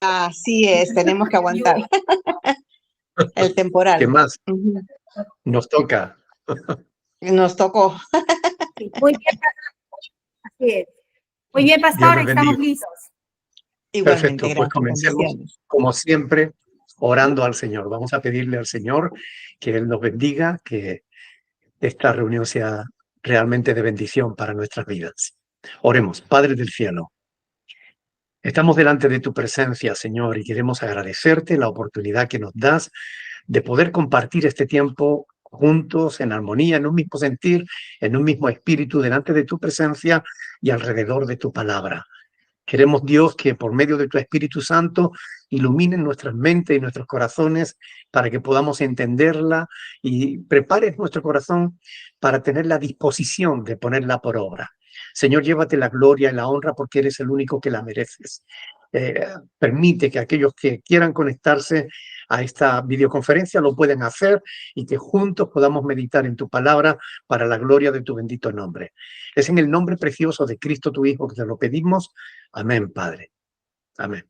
Así es, tenemos que aguantar el ¿Qué temporal. más? Ujú. Nos toca. Nos tocó. Muy bien, así es. Muy bien, Dios pastor, les estamos bendiga. listos. Igualmente, Perfecto, pues gracias. comencemos, Bendiciones. como siempre, orando al Señor. Vamos a pedirle al Señor que Él nos bendiga, que esta reunión sea realmente de bendición para nuestras vidas. Oremos, Padre del cielo. Estamos delante de tu presencia, Señor, y queremos agradecerte la oportunidad que nos das de poder compartir este tiempo juntos, en armonía, en un mismo sentir, en un mismo espíritu, delante de tu presencia y alrededor de tu palabra. Queremos, Dios, que por medio de tu Espíritu Santo iluminen nuestras mentes y nuestros corazones para que podamos entenderla y prepares nuestro corazón para tener la disposición de ponerla por obra. Señor, llévate la gloria y la honra porque eres el único que la mereces. Permite que aquellos que quieran conectarse a esta videoconferencia lo puedan hacer y que juntos podamos meditar en tu palabra para la gloria de tu bendito nombre. Es en el nombre precioso de Cristo tu Hijo que te lo pedimos. Amén, Padre. Amén.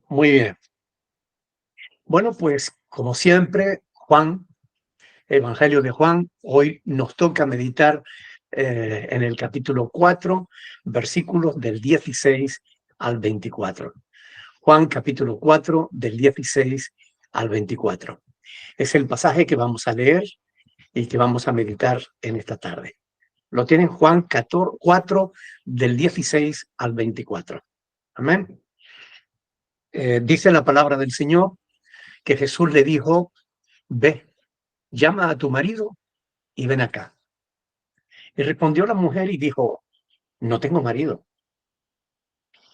Muy bien. Bueno, pues como siempre, Juan, Evangelio de Juan, hoy nos toca meditar en el capítulo 4, versículos del 16 al 24. Juan capítulo 4, del 16 al 24. Es el pasaje que vamos a leer y que vamos a meditar en esta tarde. Lo tienen Juan 4, del 16 al 24. Amén. Dice la palabra del Señor que Jesús le dijo, ve, llama a tu marido y ven acá. Y respondió la mujer y dijo, no tengo marido.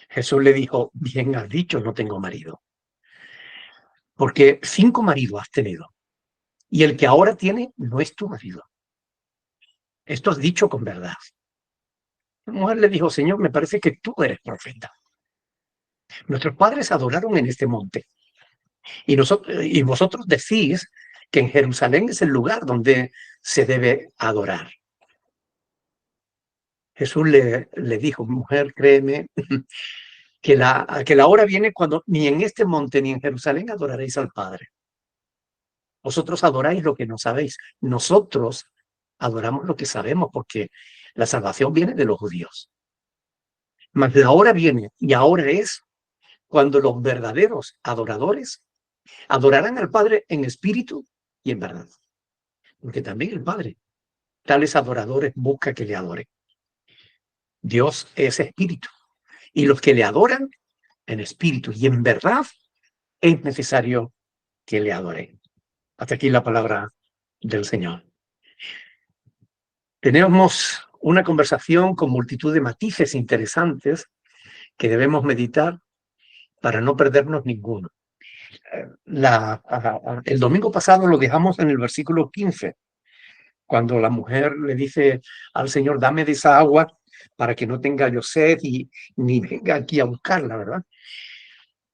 Jesús le dijo, bien has dicho, no tengo marido. Porque 5 maridos has tenido. Y el que ahora tiene no es tu marido. Esto has dicho con verdad. La mujer le dijo, Señor, me parece que tú eres profeta. Nuestros padres adoraron en este monte. Y vosotros decís que en Jerusalén es el lugar donde se debe adorar. Jesús le dijo, mujer, créeme, que la hora viene cuando ni en este monte ni en Jerusalén adoraréis al Padre. Vosotros adoráis lo que no sabéis. Nosotros adoramos lo que sabemos porque la salvación viene de los judíos. Mas la hora viene y ahora es cuando los verdaderos adoradores adorarán al Padre en espíritu y en verdad. Porque también el Padre, tales adoradores, busca que le adoren. Dios es espíritu. Y los que le adoran en espíritu y en verdad es necesario que le adoren. Hasta aquí la palabra del Señor. Tenemos una conversación con multitud de matices interesantes que debemos meditar para no perdernos ninguno. El domingo pasado lo dejamos en el versículo 15, cuando la mujer le dice al Señor, dame de esa agua para que no tenga yo sed y ni venga aquí a buscarla, ¿verdad?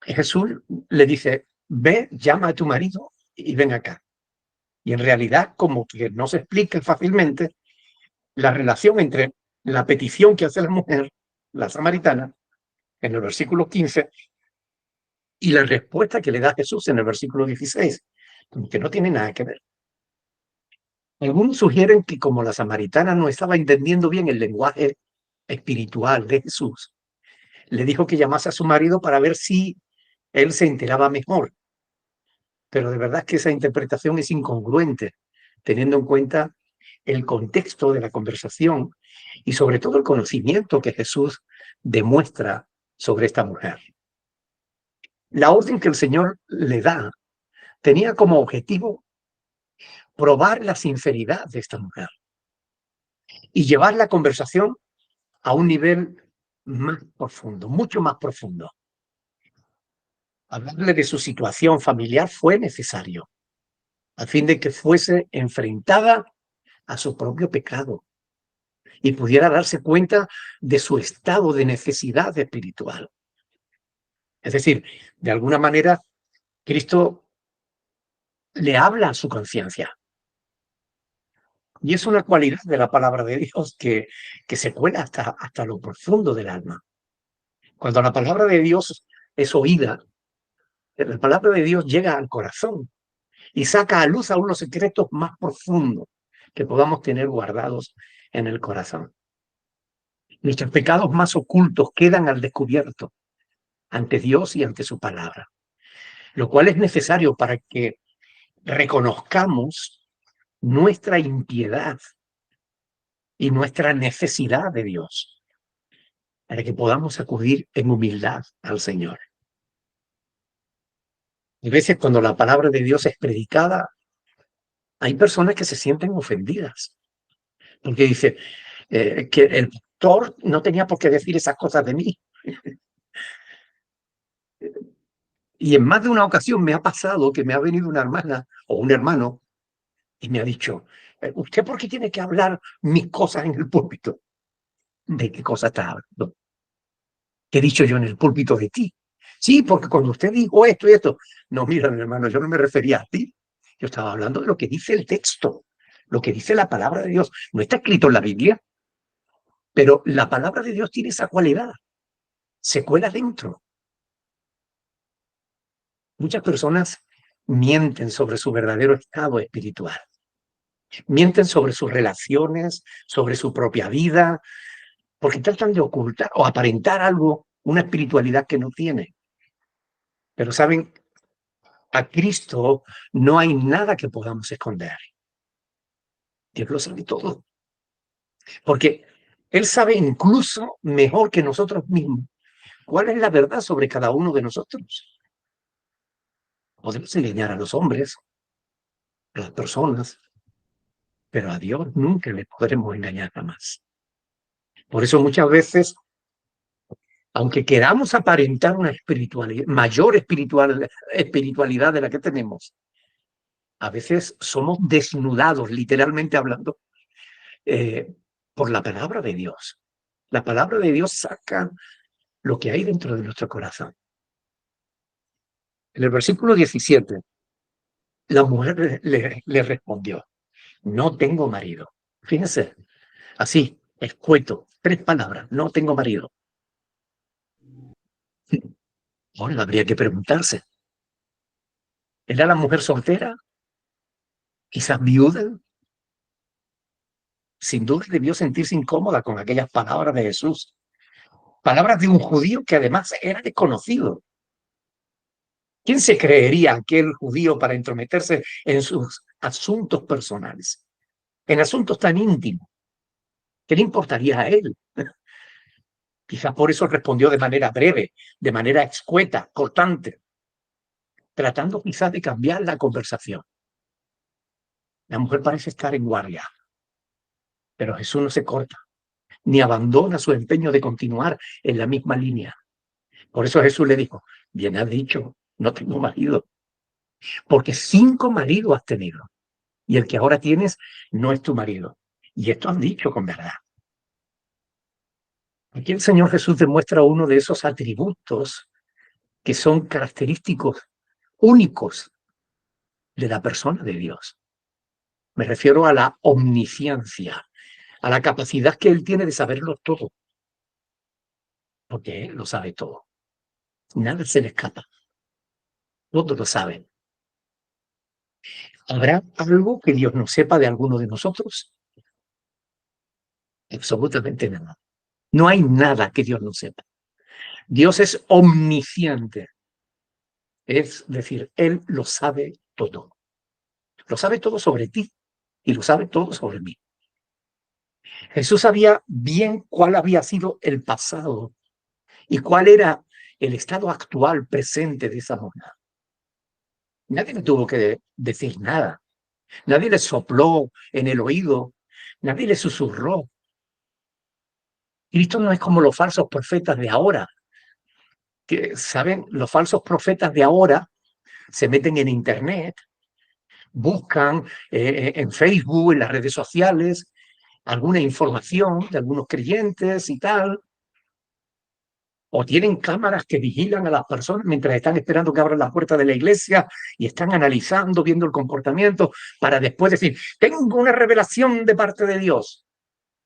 Jesús le dice, ve, llama a tu marido y ven acá. Y en realidad, como que no se explica fácilmente la relación entre la petición que hace la mujer, la samaritana, en el versículo 15, y la respuesta que le da Jesús en el versículo 16, que no tiene nada que ver. Algunos sugieren que como la samaritana no estaba entendiendo bien el lenguaje espiritual de Jesús, le dijo que llamase a su marido para ver si él se enteraba mejor. Pero de verdad que esa interpretación es incongruente, teniendo en cuenta el contexto de la conversación y sobre todo el conocimiento que Jesús demuestra sobre esta mujer. La orden que el Señor le da tenía como objetivo probar la sinceridad de esta mujer y llevar la conversación a un nivel más profundo, mucho más profundo. Hablarle de su situación familiar fue necesario, a fin de que fuese enfrentada a su propio pecado y pudiera darse cuenta de su estado de necesidad espiritual. Es decir, de alguna manera, Cristo le habla a su conciencia. Y es una cualidad de la palabra de Dios que se cuela hasta lo profundo del alma. Cuando la palabra de Dios es oída, la palabra de Dios llega al corazón y saca a luz aún los secretos más profundos que podamos tener guardados en el corazón. Nuestros pecados más ocultos quedan al descubierto ante Dios y ante su palabra, lo cual es necesario para que reconozcamos nuestra impiedad y nuestra necesidad de Dios, para que podamos acudir en humildad al Señor. A veces cuando la palabra de Dios es predicada, hay personas que se sienten ofendidas, porque dice que el pastor no tenía por qué decir esas cosas de mí. Y en más de una ocasión me ha pasado que me ha venido una hermana o un hermano y me ha dicho, ¿usted por qué tiene que hablar mis cosas en el púlpito? ¿De qué cosa está hablando? ¿Qué he dicho yo en el púlpito de ti? Sí, porque cuando usted dijo esto y esto, no, mira, mi hermano, yo no me refería a ti. Yo estaba hablando de lo que dice el texto, lo que dice la palabra de Dios. No está escrito en la Biblia, pero la palabra de Dios tiene esa cualidad. Se cuela dentro. Muchas personas mienten sobre su verdadero estado espiritual. Mienten sobre sus relaciones, sobre su propia vida, porque tratan de ocultar o aparentar algo, una espiritualidad que no tiene. Pero saben, a Cristo no hay nada que podamos esconder. Dios lo sabe todo. Porque Él sabe incluso mejor que nosotros mismos cuál es la verdad sobre cada uno de nosotros. Podemos engañar a los hombres, a las personas, pero a Dios nunca le podremos engañar jamás. Por eso muchas veces, aunque queramos aparentar una espiritualidad, mayor espiritualidad de la que tenemos, a veces somos desnudados, literalmente hablando, por la palabra de Dios. La palabra de Dios saca lo que hay dentro de nuestro corazón. En el versículo 17, la mujer le respondió, no tengo marido. Fíjense, así, escueto, 3 palabras, no tengo marido. Ahora habría que preguntarse, ¿era la mujer soltera? ¿Quizás viuda? Sin duda debió sentirse incómoda con aquellas palabras de Jesús. Palabras de un judío que además era desconocido. ¿Quién se creería aquel judío para entrometerse en sus asuntos personales? En asuntos tan íntimos. ¿Qué le importaría a él? Quizás por eso respondió de manera breve, de manera escueta, cortante, tratando quizás de cambiar la conversación. La mujer parece estar en guardia, pero Jesús no se corta, ni abandona su empeño de continuar en la misma línea. Por eso Jesús le dijo, bien has dicho, no tengo marido, porque 5 maridos has tenido, y el que ahora tienes no es tu marido. Y esto has dicho con verdad. Aquí el Señor Jesús demuestra uno de esos atributos que son característicos únicos de la persona de Dios. Me refiero a la omnisciencia, a la capacidad que Él tiene de saberlo todo, porque Él lo sabe todo. Nada se le escapa. Todos lo saben. ¿Habrá algo que Dios no sepa de alguno de nosotros? Absolutamente nada. No hay nada que Dios no sepa. Dios es omnisciente. Es decir, Él lo sabe todo. Lo sabe todo sobre ti y lo sabe todo sobre mí. Jesús sabía bien cuál había sido el pasado y cuál era el estado actual presente de esa mujer. Nadie le tuvo que decir nada. Nadie le sopló en el oído. Nadie le susurró. Cristo no es como los falsos profetas de ahora, que, ¿saben? Los falsos profetas de ahora se meten en Internet, buscan en Facebook, en las redes sociales, alguna información de algunos creyentes y tal, o tienen cámaras que vigilan a las personas mientras están esperando que abran la puerta de la iglesia y están analizando, viendo el comportamiento, para después decir, tengo una revelación de parte de Dios.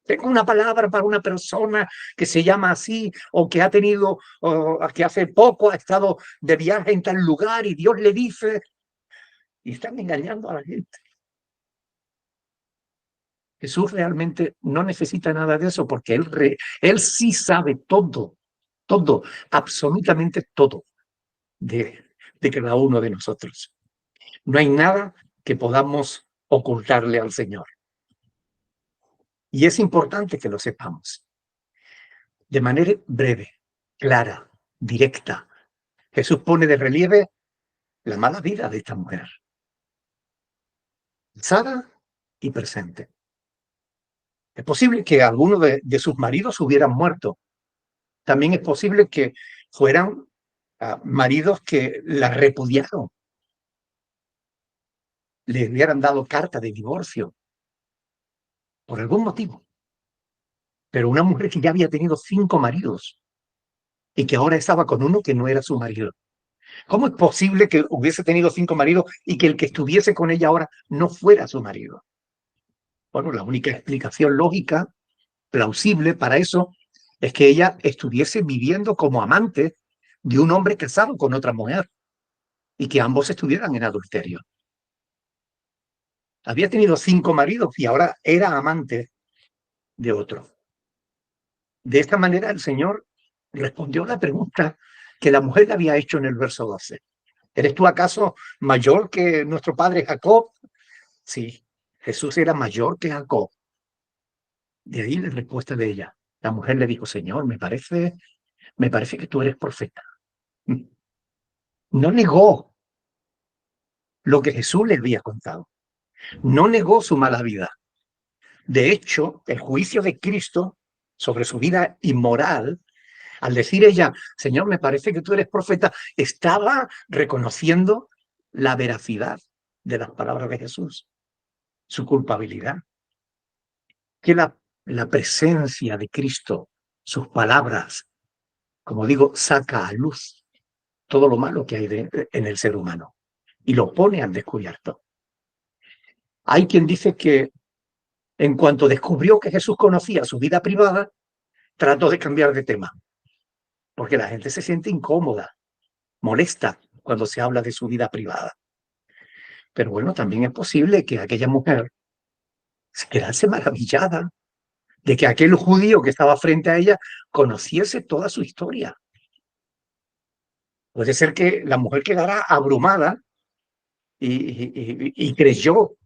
Tengo una palabra para una persona que se llama así o que ha tenido, o que hace poco ha estado de viaje en tal lugar y Dios le dice, y están engañando a la gente. Jesús realmente no necesita nada de eso porque él sí sabe todo, todo, absolutamente todo de cada uno de nosotros. No hay nada que podamos ocultarle al Señor. Y es importante que lo sepamos. De manera breve, clara, directa, Jesús pone de relieve la mala vida de esta mujer, pasada y presente. Es posible que alguno de sus maridos hubieran muerto. También es posible que fueran maridos que la repudiaron, le hubieran dado carta de divorcio por algún motivo. Pero una mujer que ya había tenido 5 maridos y que ahora estaba con uno que no era su marido. ¿Cómo es posible que hubiese tenido 5 maridos y que el que estuviese con ella ahora no fuera su marido? Bueno, la única explicación lógica, plausible para eso, es que ella estuviese viviendo como amante de un hombre casado con otra mujer y que ambos estuvieran en adulterio. Había tenido 5 maridos y ahora era amante de otro. De esta manera el Señor respondió a la pregunta que la mujer le había hecho en el verso 12. ¿Eres tú acaso mayor que nuestro padre Jacob? Sí, Jesús era mayor que Jacob. De ahí la respuesta de ella. La mujer le dijo, Señor, me parece que tú eres profeta. No negó lo que Jesús le había contado. No negó su mala vida. De hecho, el juicio de Cristo sobre su vida inmoral, al decir ella, Señor, me parece que tú eres profeta, estaba reconociendo la veracidad de las palabras de Jesús, su culpabilidad. Que la presencia de Cristo, sus palabras, como digo, saca a luz todo lo malo que hay en el ser humano y lo pone al descubierto. Hay quien dice que en cuanto descubrió que Jesús conocía su vida privada, trató de cambiar de tema, porque la gente se siente incómoda, molesta cuando se habla de su vida privada. Pero bueno, también es posible que aquella mujer se quedase maravillada de que aquel judío que estaba frente a ella conociese toda su historia. Puede ser que la mujer quedara abrumada y creyó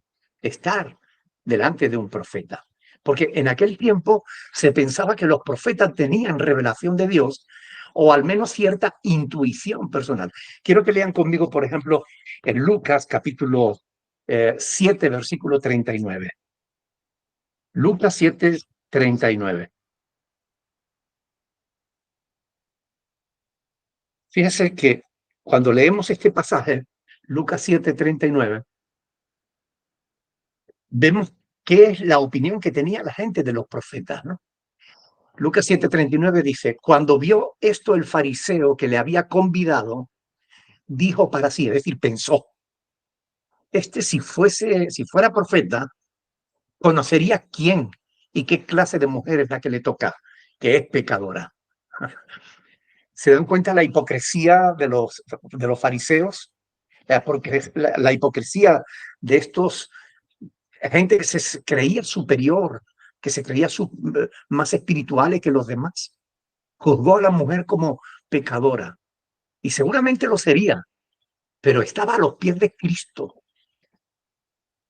estar delante de un profeta. Porque en aquel tiempo se pensaba que los profetas tenían revelación de Dios o al menos cierta intuición personal. Quiero que lean conmigo, por ejemplo, en Lucas capítulo 7, versículo 39. Lucas 7, 39. Fíjense que cuando leemos este pasaje, Lucas 7, 39, vemos qué es la opinión que tenía la gente de los profetas, ¿no? Lucas 7:39 dice, cuando vio esto el fariseo que le había convidado, dijo para sí, es decir, pensó, si fuera profeta, conocería quién y qué clase de mujer es la que le toca, que es pecadora. ¿Se dan cuenta la hipocresía de los fariseos? Porque la hipocresía de estos gente que se creía superior, que se creía más espirituales que los demás. Juzgó a la mujer como pecadora y seguramente lo sería, pero estaba a los pies de Cristo,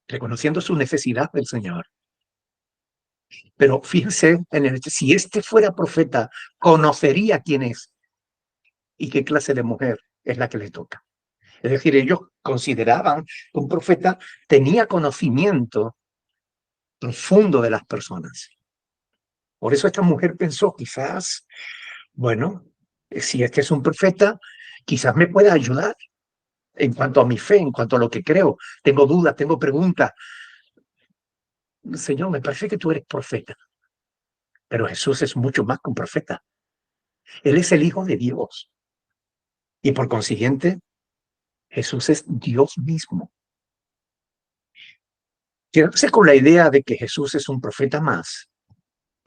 reconociendo su necesidad del Señor. Pero fíjense, si este fuera profeta, conocería quién es y qué clase de mujer es la que le toca. Es decir, ellos consideraban que un profeta tenía conocimiento profundo de las personas. Por eso esta mujer pensó, quizás, bueno, si este es un profeta, quizás me pueda ayudar en cuanto a mi fe, en cuanto a lo que creo. Tengo dudas, tengo preguntas. Señor, me parece que tú eres profeta. Pero Jesús es mucho más que un profeta. Él es el Hijo de Dios. Y por consiguiente, Jesús es Dios mismo. Quedarse con la idea de que Jesús es un profeta más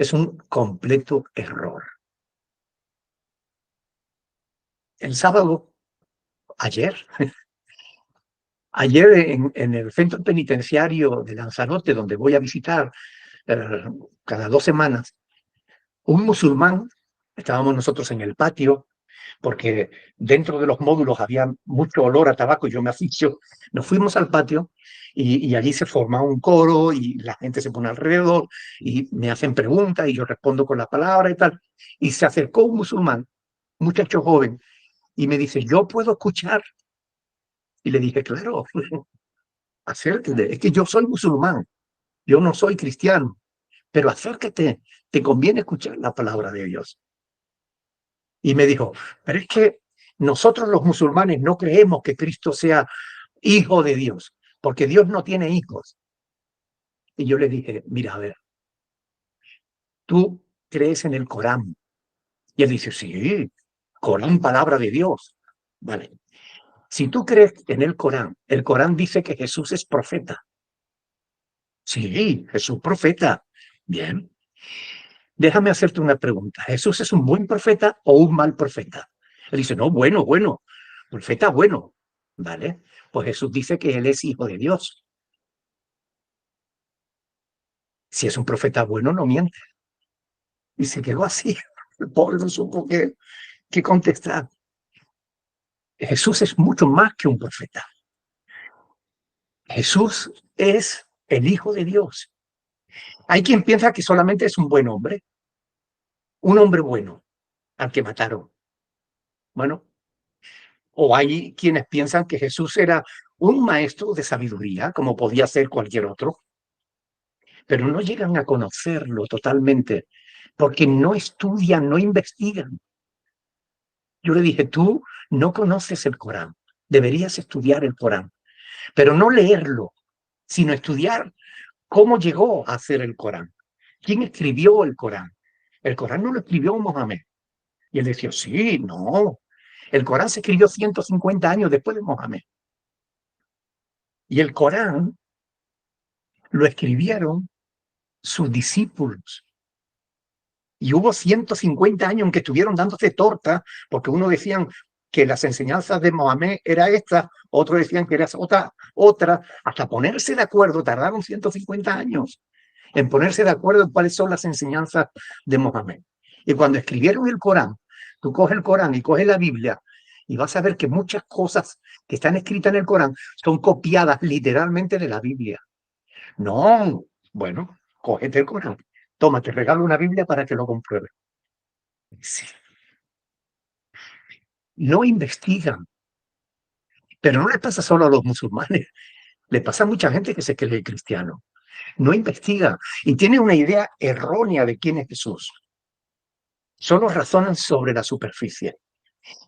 Es un completo error. El sábado, ayer en el centro penitenciario de Lanzarote, donde voy a visitar eh, cada 2 semanas, un musulmán, estábamos nosotros en el patio, porque dentro de los módulos había mucho olor a tabaco y yo me asfixio. Nos fuimos al patio y allí se forma un coro y la gente se pone alrededor y me hacen preguntas y yo respondo con la palabra y tal. Y se acercó un musulmán, un muchacho joven, y me dice, ¿yo puedo escuchar? Y le dije, claro, acércate, es que yo soy musulmán, yo no soy cristiano, pero acércate, te conviene escuchar la palabra de Dios. Y me dijo, pero es que nosotros los musulmanes no creemos que Cristo sea hijo de Dios, porque Dios no tiene hijos. Y yo le dije, mira, a ver, tú crees en el Corán. Y él dice, sí, Corán, palabra de Dios. Vale. Si tú crees en el Corán dice que Jesús es profeta. Sí, Jesús profeta. Bien. Déjame hacerte una pregunta. ¿Jesús es un buen profeta o un mal profeta? Él dice, no, bueno, bueno, profeta bueno. ¿Vale? Pues Jesús dice que él es hijo de Dios. Si es un profeta bueno, no miente. Y se quedó así. El pobre no supo qué contestar. Jesús es mucho más que un profeta. Jesús es el Hijo de Dios. Hay quien piensa que solamente es un buen hombre, un hombre bueno, al que mataron. Bueno, o hay quienes piensan que Jesús era un maestro de sabiduría, como podía ser cualquier otro, pero no llegan a conocerlo totalmente, porque no estudian, no investigan. Yo le dije, tú no conoces el Corán, deberías estudiar el Corán, pero no leerlo, sino estudiar cómo llegó a ser el Corán. ¿Quién escribió el Corán? El Corán no lo escribió Mohammed. Y él decía, sí, no. El Corán se escribió 150 años después de Mohammed. Y el Corán lo escribieron sus discípulos. Y hubo 150 años en que estuvieron dándose torta, porque uno decían que las enseñanzas de Mohammed era esta, otros decían que era otra, hasta ponerse de acuerdo, tardaron 150 años en ponerse de acuerdo en cuáles son las enseñanzas de Mohammed. Y cuando escribieron el Corán, tú coges el Corán y coges la Biblia y vas a ver que muchas cosas que están escritas en el Corán son copiadas literalmente de la Biblia. No, bueno, cógete el Corán. Toma, te regalo una Biblia para que lo compruebes. Sí. No investigan, pero no le pasa solo a los musulmanes, le pasa a mucha gente que se cree cristiano. No investiga y tiene una idea errónea de quién es Jesús. Solo razonan sobre la superficie.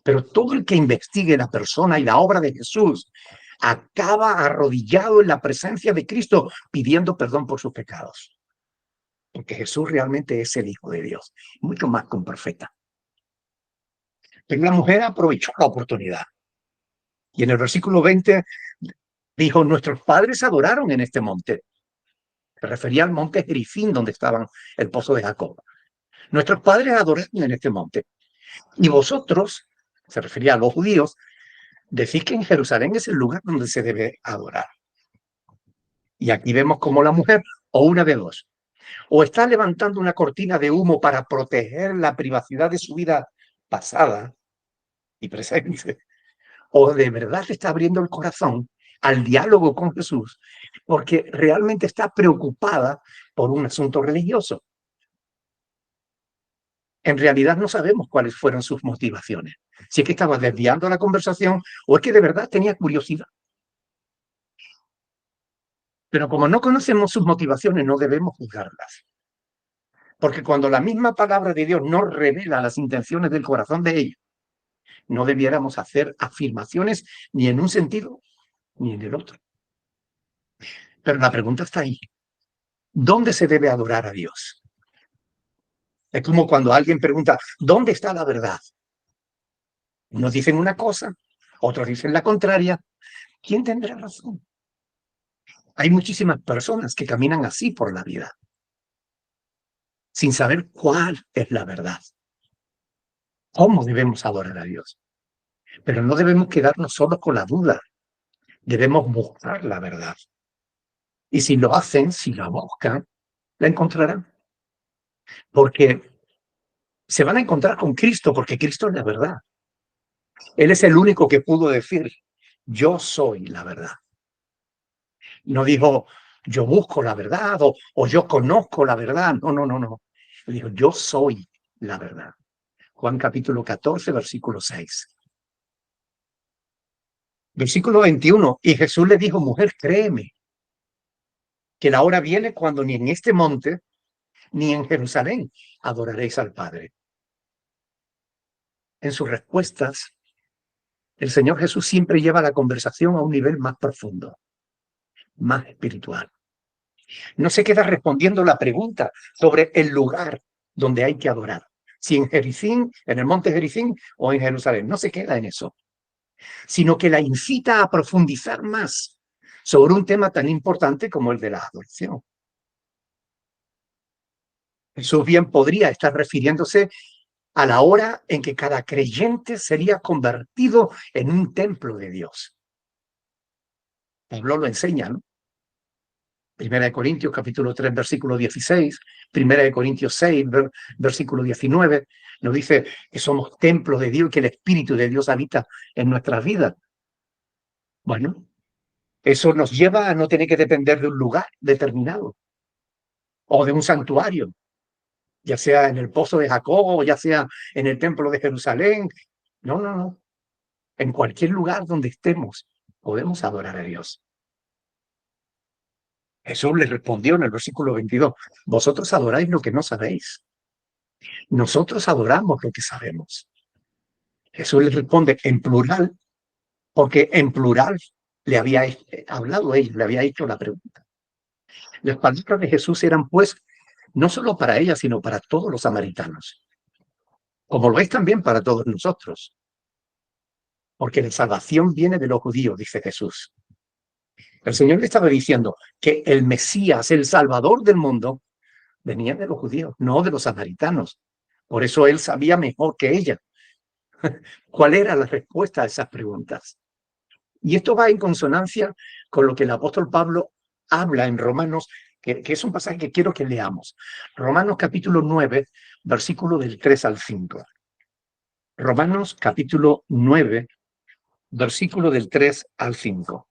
Pero todo el que investigue la persona y la obra de Jesús acaba arrodillado en la presencia de Cristo pidiendo perdón por sus pecados. Porque Jesús realmente es el Hijo de Dios, mucho más que un profeta. Pero la mujer aprovechó la oportunidad. Y en el versículo 20 dijo, nuestros padres adoraron en este monte. Se refería al monte Gerizim, donde estaba el pozo de Jacob. Nuestros padres adoraron en este monte. Y vosotros, se refería a los judíos, decís que en Jerusalén es el lugar donde se debe adorar. Y aquí vemos como la mujer, o una de dos, o está levantando una cortina de humo para proteger la privacidad de su vida pasada y presente, o de verdad está abriendo el corazón al diálogo con Jesús, porque realmente está preocupada por un asunto religioso. En realidad no sabemos cuáles fueron sus motivaciones. Si es que estaba desviando la conversación o es que de verdad tenía curiosidad. Pero como no conocemos sus motivaciones, no debemos juzgarlas. Porque cuando la misma palabra de Dios nos revela las intenciones del corazón de ella, no debiéramos hacer afirmaciones ni en un sentido ni en el otro. Pero la pregunta está ahí. ¿Dónde se debe adorar a Dios? Es como cuando alguien pregunta, ¿dónde está la verdad? Unos dicen una cosa, otros dicen la contraria. ¿Quién tendrá razón? Hay muchísimas personas que caminan así por la vida. sin saber cuál es la verdad. ¿Cómo debemos adorar a Dios? Pero no debemos quedarnos solos con la duda. Debemos buscar la verdad. Y si lo hacen, si la buscan, la encontrarán. Porque se van a encontrar con Cristo, porque Cristo es la verdad. Él es el único que pudo decir, yo soy la verdad. No dijo, yo busco la verdad o yo conozco la verdad. No, no, no, no. Él dijo, yo soy la verdad. Juan capítulo 14, versículo 6. Versículo 21. Y Jesús le dijo, mujer, créeme, que la hora viene cuando ni en este monte, ni en Jerusalén adoraréis al Padre. En sus respuestas, el Señor Jesús siempre lleva la conversación a un nivel más profundo, más espiritual. No se queda respondiendo la pregunta sobre el lugar donde hay que adorar. Si en Jericín, en el monte Jericín o en Jerusalén. No se queda en eso, sino que la incita a profundizar más sobre un tema tan importante como el de la adoración. Jesús bien podría estar refiriéndose a la hora en que cada creyente sería convertido en un templo de Dios. Pablo lo enseña, ¿no? Primera de Corintios, capítulo 3, versículo 16, Primera de Corintios 6, versículo 19, nos dice que somos templos de Dios y que el Espíritu de Dios habita en nuestras vidas. Bueno, eso nos lleva a no tener que depender de un lugar determinado o de un santuario, ya sea en el pozo de Jacob o ya sea en el templo de Jerusalén. No, no, no. En cualquier lugar donde estemos, podemos adorar a Dios. Jesús le respondió en el versículo 22, vosotros adoráis lo que no sabéis. Nosotros adoramos lo que sabemos. Jesús le responde en plural, porque en plural le había hablado ella, le había hecho la pregunta. Las palabras de Jesús eran, pues, no solo para ella, sino para todos los samaritanos, como lo es también para todos nosotros. Porque la salvación viene de los judíos, dice Jesús. El Señor le estaba diciendo que el Mesías, el Salvador del mundo, venía de los judíos, no de los samaritanos. Por eso él sabía mejor que ella cuál era la respuesta a esas preguntas. Y esto va en consonancia con lo que el apóstol Pablo habla en Romanos, que es un pasaje que quiero que leamos. Romanos capítulo 9, versículo del 3 al 5. Romanos capítulo 9, versículo del 3 al 5.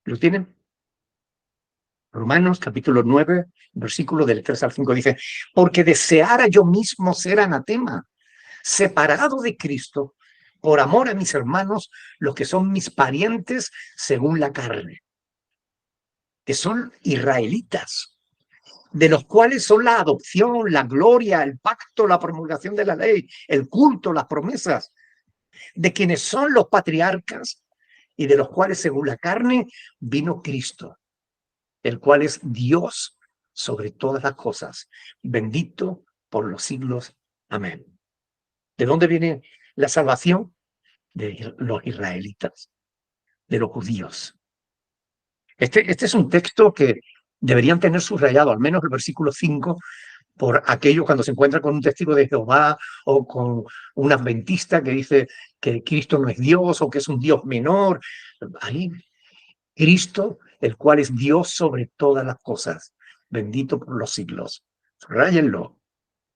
¿Lo tienen? Romanos capítulo 9, versículo del 3 al 5 dice, porque deseara yo mismo ser anatema, separado de Cristo, por amor a mis hermanos, los que son mis parientes según la carne, que son israelitas, de los cuales son la adopción, la gloria, el pacto, la promulgación de la ley, el culto, las promesas, de quienes son los patriarcas y de los cuales según la carne vino Cristo, el cual es Dios sobre todas las cosas, bendito por los siglos. Amén. ¿De dónde viene la salvación? De los israelitas, de los judíos. Este es un texto que deberían tener subrayado, al menos el versículo 5, por aquello cuando se encuentra con un testigo de Jehová o con un adventista que dice que Cristo no es Dios o que es un Dios menor. Ahí, Cristo, el cual es Dios sobre todas las cosas, bendito por los siglos. Subrayenlo.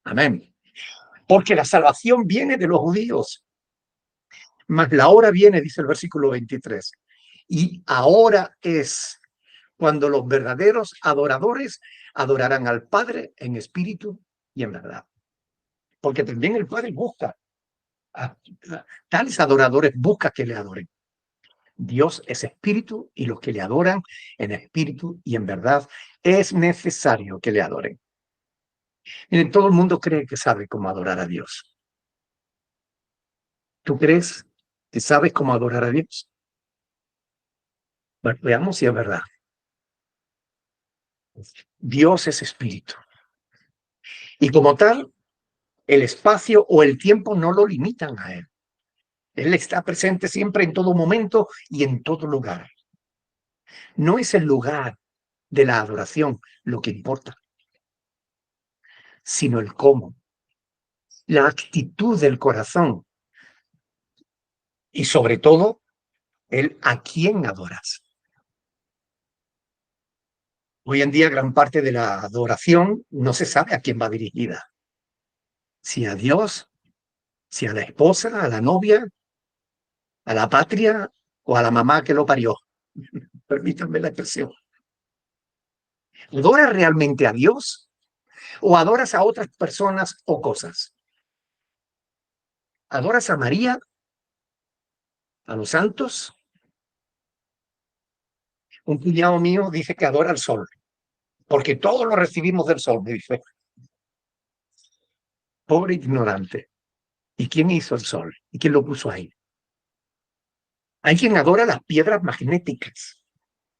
Amén. Porque la salvación viene de los judíos. Mas la hora viene, dice el versículo 23, y ahora es cuando los verdaderos adoradores adorarán al Padre en espíritu y en verdad. Porque también el Padre busca, a tales adoradores busca que le adoren. Dios es espíritu y los que le adoran en espíritu y en verdad es necesario que le adoren. Miren, todo el mundo cree que sabe cómo adorar a Dios. ¿Tú crees que sabes cómo adorar a Dios? Bueno, veamos si es verdad. Dios es espíritu. Y como tal, el espacio o el tiempo no lo limitan a Él. Él está presente siempre en todo momento y en todo lugar. No es el lugar de la adoración lo que importa, sino el cómo, la actitud del corazón y sobre todo el a quién adoras. Hoy en día gran parte de la adoración no se sabe a quién va dirigida. Si a Dios, si a la esposa, a la novia, a la patria o a la mamá que lo parió. Permítanme la expresión. ¿Adoras realmente a Dios o adoras a otras personas o cosas? ¿Adoras a María? ¿A los santos? Un cuñado mío dice que adora al sol, porque todo lo recibimos del sol, me dice. Pobre ignorante. ¿Y quién hizo el sol? ¿Y quién lo puso ahí? Hay quien adora las piedras magnéticas.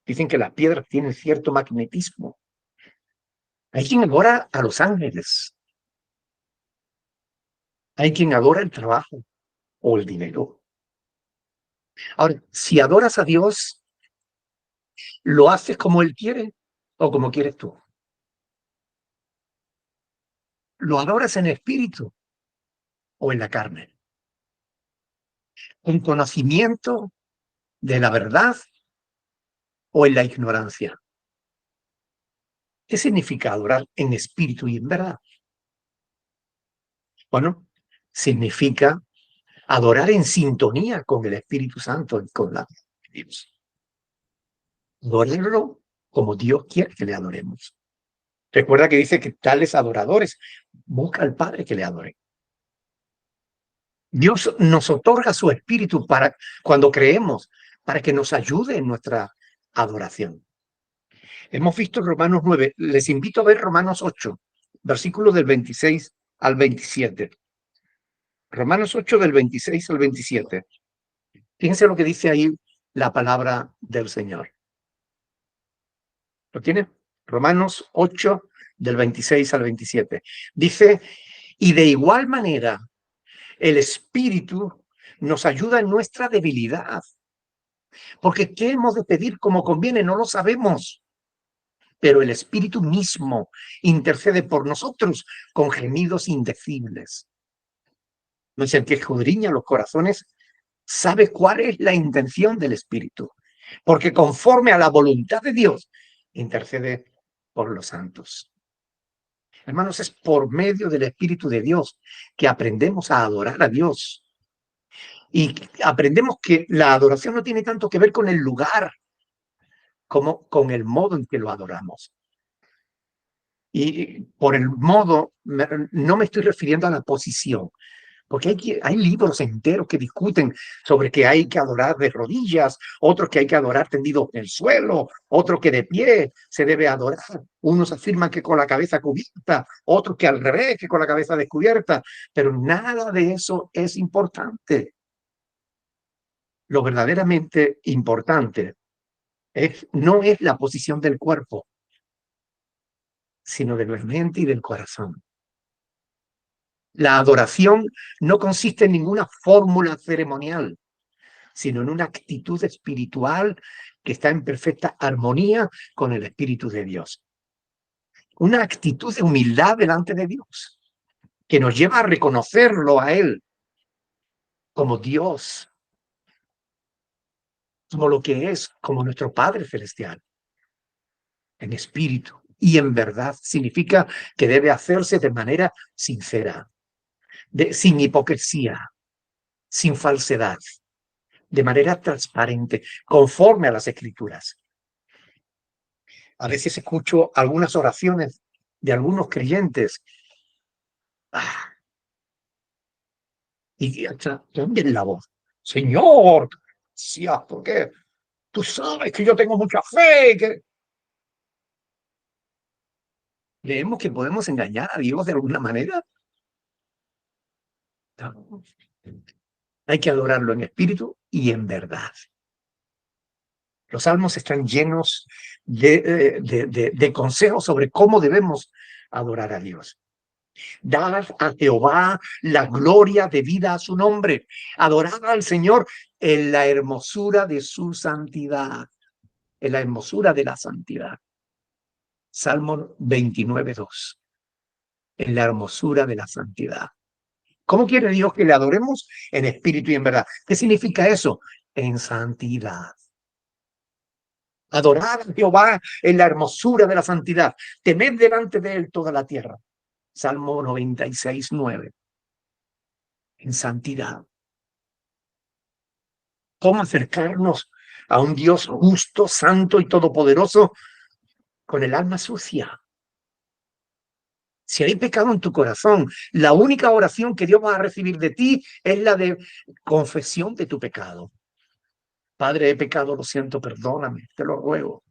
Dicen que las piedras tienen cierto magnetismo. Hay quien adora a los ángeles. Hay quien adora el trabajo o el dinero. Ahora, si adoras a Dios, ¿lo haces como Él quiere o como quieres tú? ¿Lo adoras en espíritu o en la carne? ¿En conocimiento de la verdad o en la ignorancia? ¿Qué significa adorar en espíritu y en verdad? Bueno, significa adorar en sintonía con el Espíritu Santo y con la Dios. Adorarlo como Dios quiere que le adoremos. Recuerda que dice que tales adoradores busca al Padre que le adore. Dios nos otorga su Espíritu para cuando creemos, para que nos ayude en nuestra adoración. Hemos visto Romanos 9. Les invito a ver Romanos 8, versículos del 26 al 27. Romanos 8 del 26 al 27. Fíjense lo que dice ahí la palabra del Señor. ¿Lo tiene? Romanos 8 del 26 al 27. Dice, y de igual manera, el Espíritu nos ayuda en nuestra debilidad. Porque ¿qué hemos de pedir como conviene? No lo sabemos. Pero el Espíritu mismo intercede por nosotros con gemidos indecibles. No es el que escudriña los corazones, sabe cuál es la intención del Espíritu. Porque conforme a la voluntad de Dios, intercede por los santos. Hermanos, es por medio del Espíritu de Dios que aprendemos a adorar a Dios. Y aprendemos que la adoración no tiene tanto que ver con el lugar como con el modo en que lo adoramos. Y por el modo, no me estoy refiriendo a la posición, porque hay libros enteros que discuten sobre que hay que adorar de rodillas, otros que hay que adorar tendido en el suelo, otros que de pie se debe adorar. Unos afirman que con la cabeza cubierta, otros que al revés, que con la cabeza descubierta, pero nada de eso es importante. Lo verdaderamente importante no es la posición del cuerpo, sino de la mente y del corazón. La adoración no consiste en ninguna fórmula ceremonial, sino en una actitud espiritual que está en perfecta armonía con el Espíritu de Dios. Una actitud de humildad delante de Dios, que nos lleva a reconocerlo a Él como Dios, como lo que es, como nuestro Padre Celestial, en espíritu y en verdad. Significa que debe hacerse de manera sincera, sin hipocresía, sin falsedad, de manera transparente, conforme a las Escrituras. A veces escucho algunas oraciones de algunos creyentes y cambian la voz. Señor, ¿por qué? Tú sabes que yo tengo mucha fe. Que... ¿Creemos que podemos engañar a Dios de alguna manera? No. Hay que adorarlo en espíritu y en verdad. Los salmos están llenos de consejos sobre cómo debemos adorar a Dios. Dad a Jehová la gloria debida a su nombre. Adorad al Señor en la hermosura de su santidad. en la hermosura de la santidad. Salmo 29:2. En la hermosura de la santidad. ¿Cómo quiere Dios que le adoremos? En espíritu y en verdad. ¿Qué significa eso? En santidad. Adorar a Jehová en la hermosura de la santidad. Temed delante de él toda la tierra. Salmo 96:9. En santidad. ¿Cómo acercarnos a un Dios justo, santo y todopoderoso con el alma sucia? Si hay pecado en tu corazón, la única oración que Dios va a recibir de ti es la de confesión de tu pecado. Padre, he pecado, lo siento, perdóname, te lo ruego.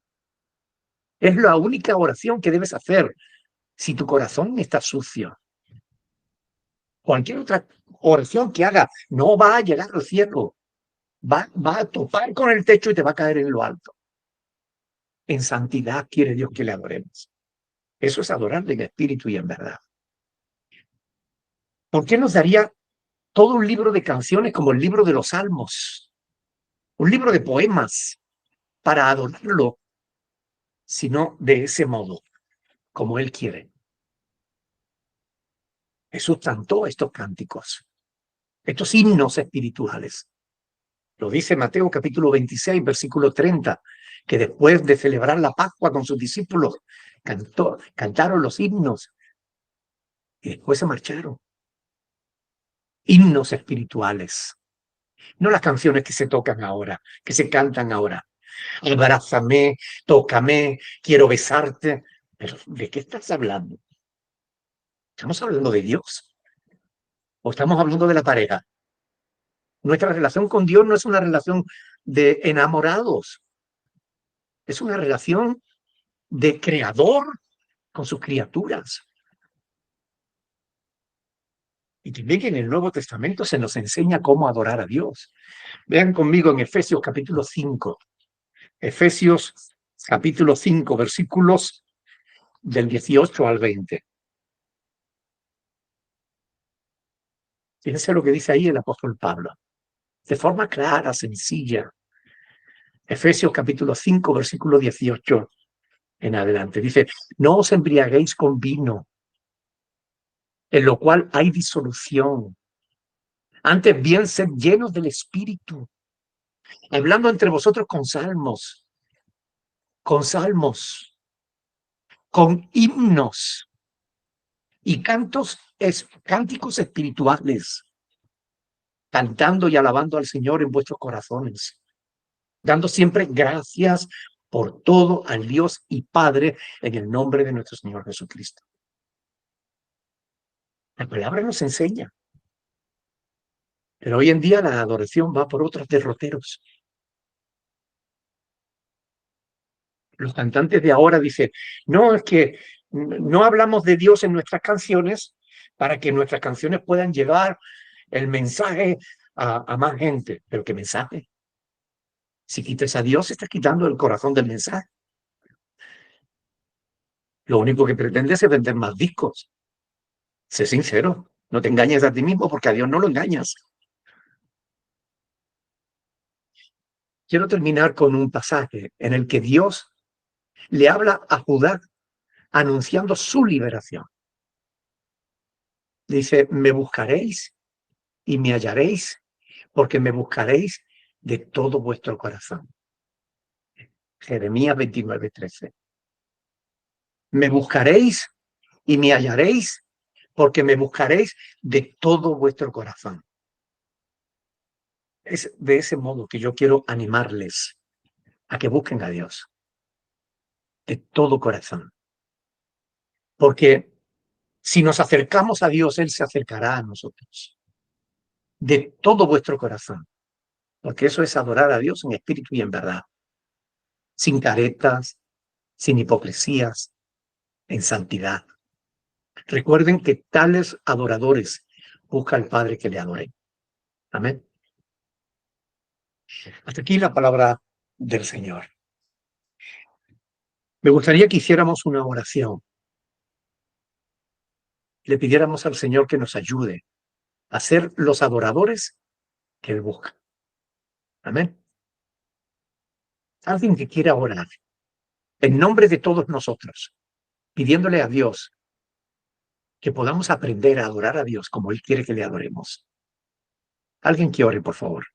Es la única oración que debes hacer si tu corazón está sucio. Cualquier otra oración que haga no va a llegar al cielo. Va a topar con el techo y te va a caer en lo alto. En santidad quiere Dios que le adoremos. Eso es adorarle en espíritu y en verdad. ¿Por qué nos daría todo un libro de canciones como el libro de los Salmos? Un libro de poemas para adorarlo, sino de ese modo, como Él quiere. Jesús cantó estos cánticos, estos himnos espirituales. Lo dice Mateo capítulo 26, versículo 30, que después de celebrar la Pascua con sus discípulos, cantaron los himnos y después se marcharon. Himnos espirituales, no las canciones que se tocan ahora, que se cantan ahora. Abrázame, tócame, quiero besarte. Pero ¿de qué estás hablando? ¿Estamos hablando de Dios? ¿O estamos hablando de la pareja? Nuestra relación con Dios no es una relación de enamorados. Es una relación de creador con sus criaturas. Y también en el Nuevo Testamento se nos enseña cómo adorar a Dios. Vean conmigo en Efesios capítulo 5. Efesios capítulo 5, versículos del 18 al 20. Fíjense lo que dice ahí el apóstol Pablo. De forma clara, sencilla. Efesios capítulo 5, versículo 18 en adelante. Dice, no os embriaguéis con vino, en lo cual hay disolución. Antes bien, sed llenos del Espíritu, hablando entre vosotros con salmos, con himnos y cánticos espirituales, cantando y alabando al Señor en vuestros corazones, dando siempre gracias por todo al Dios y Padre en el nombre de nuestro Señor Jesucristo. La palabra nos enseña. Pero hoy en día la adoración va por otros derroteros. Los cantantes de ahora dicen, no, es que no hablamos de Dios en nuestras canciones para que nuestras canciones puedan llevar el mensaje a más gente. ¿Pero qué mensaje? Si quitas a Dios, estás quitando el corazón del mensaje. Lo único que pretendes es vender más discos. Sé sincero, no te engañes a ti mismo porque a Dios no lo engañas. Quiero terminar con un pasaje en el que Dios le habla a Judá anunciando su liberación. Dice, me buscaréis y me hallaréis, porque me buscaréis de todo vuestro corazón. Jeremías 29:13. Me buscaréis y me hallaréis, porque me buscaréis de todo vuestro corazón. Es de ese modo que yo quiero animarles a que busquen a Dios de todo corazón. Porque si nos acercamos a Dios, Él se acercará a nosotros de todo vuestro corazón. Porque eso es adorar a Dios en espíritu y en verdad. Sin caretas, sin hipocresías, en santidad. Recuerden que tales adoradores busca al Padre que le adore. Amén. Hasta aquí la palabra del Señor. Me gustaría que hiciéramos una oración. Le pidiéramos al Señor que nos ayude a ser los adoradores que Él busca. Amén. Alguien que quiera orar en nombre de todos nosotros, pidiéndole a Dios que podamos aprender a adorar a Dios como Él quiere que le adoremos. Alguien que ore, por favor.